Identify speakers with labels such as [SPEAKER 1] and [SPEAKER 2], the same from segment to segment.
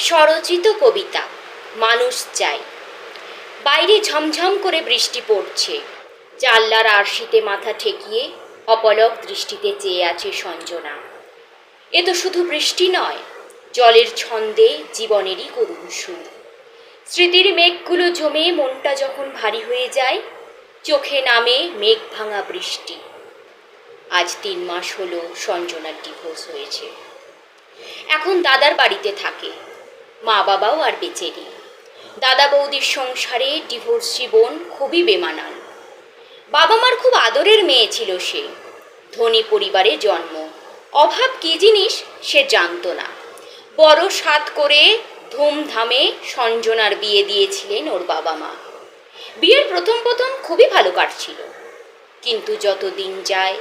[SPEAKER 1] স্বরচিত কবিতা মানুষ চাই। বাইরে ঝমঝম করে বৃষ্টি পড়ছে। জানলার আরশিতে মাথা ঠেকিয়ে অপলক দৃষ্টিতে চেয়ে আছে সঞ্জনা। এ তো শুধু বৃষ্টি নয়, জলের ছন্দে জীবনেরই করুণ সুর। স্মৃতির মেঘগুলো জমে মনটা যখন ভারী হয়ে যায়, চোখে নামে মেঘ ভাঙা বৃষ্টি। আজ ৩ মাস হলো সঞ্জনার ডিভোর্স হয়েছে। এখন দাদার বাড়িতে থাকে। মা বাবাও আর বেঁচে নেই। দাদা বৌদির সংসারে ডিভোর্সি বোন খুবই বেমানান। বাবা মার খুব আদরের মেয়ে ছিল সে। ধনী পরিবারে জন্ম, অভাব কী জিনিস সে জানতো না। বড় সাধ করে ধুমধামে সঞ্জনার বিয়ে দিয়েছিলেন ওর বাবা মা। বিয়ের প্রথম প্রথম খুবই ভালো কাটছিল, কিন্তু যত দিন যায়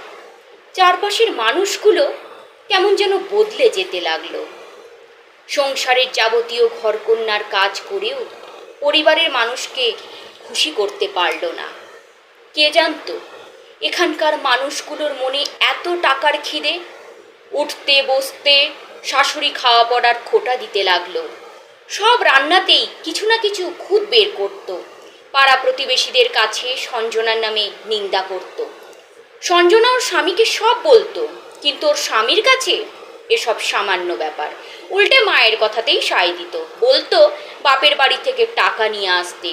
[SPEAKER 1] চারপাশের মানুষগুলো কেমন যেন বদলে যেতে লাগলো। সংসারের যাবতীয় ঘরকন্যার কাজ করেও পরিবারের মানুষকে খুশি করতে পারল না। কে জানতো এখানকার মানুষগুলোর মনে এত টাকার খিদে। উঠতে বসতে শাশুড়ি খাওয়া পড়ার খোঁটা দিতে লাগলো। সব রান্নাতেই কিছু না কিছু খুঁত বের করত। পাড়া প্রতিবেশীদের কাছে সঞ্জনার নামে নিন্দা করত। সঞ্জনা ওর স্বামীকে সব বলতো, কিন্তু ওর স্বামীর কাছে এসব সামান্য ব্যাপার। উল্টে মায়ের কথাতেই সায় দিত, বলতো বাপের বাড়ি থেকে টাকা নিয়ে আসতে,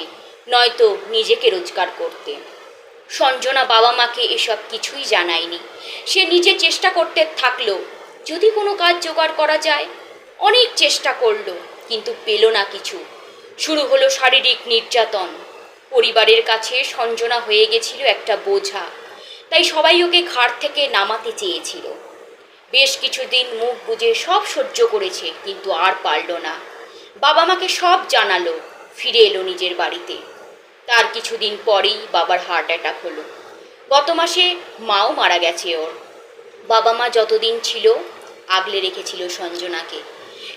[SPEAKER 1] নয়তো নিজেকে রোজগার করতে। সঞ্জনা বাবা মাকে এসব কিছুই জানায়নি। সে নিজে চেষ্টা করতে থাকলো, যদি কোনো কাজ জোগাড় করা যায়। অনেক চেষ্টা করলো, কিন্তু পেল না কিছু। শুরু হলো শারীরিক নির্যাতন। পরিবারের কাছে সঞ্জনা হয়ে গেছিল একটা বোঝা, তাই সবাই ওকে ঘাট থেকে নামাতে চেয়েছিল। বেশ কিছুদিন মুখ বুজে সব সহ্য করেছে, কিন্তু আর পারল না। বাবা মাকে সব জানালো, ফিরে এলো নিজের বাড়িতে। তার কিছুদিন পরেই বাবার হার্ট অ্যাটাক হলো। গত মাসে মাও মারা গেছে ওর। বাবা মা যতদিন ছিল আগলে রেখেছিল সঞ্জনাকে,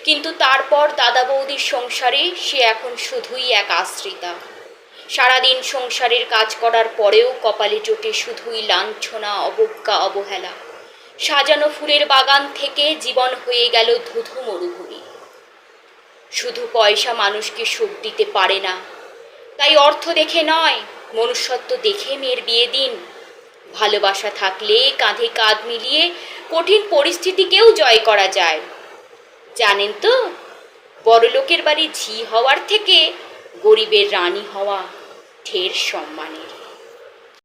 [SPEAKER 1] কিন্তু তারপর দাদা বৌদির সংসারে সে এখন শুধুই এক আশ্রিতা। সারাদিন সংসারের কাজ করার পরেও কপালে জোটে শুধুই লাঞ্ছনা, অবজ্ঞা, অবহেলা। সাজানো ফুলের বাগান থেকে জীবন হয়ে গেল ধুধু মরুভূমি। শুধু পয়সা মানুষকে সুখ দিতে পারে না, তাই অর্থ দেখে নয়, মনুষ্যত্ব দেখে মেয়ের বিয়ে দিন। ভালোবাসা থাকলে কাঁধে কাঁধ মিলিয়ে কঠিন পরিস্থিতিকেও জয় করা যায়। জানেন তো, বড়লোকের বাড়ি ঝি হওয়ার থেকে গরিবের রানী হওয়া ঢের সম্মানের।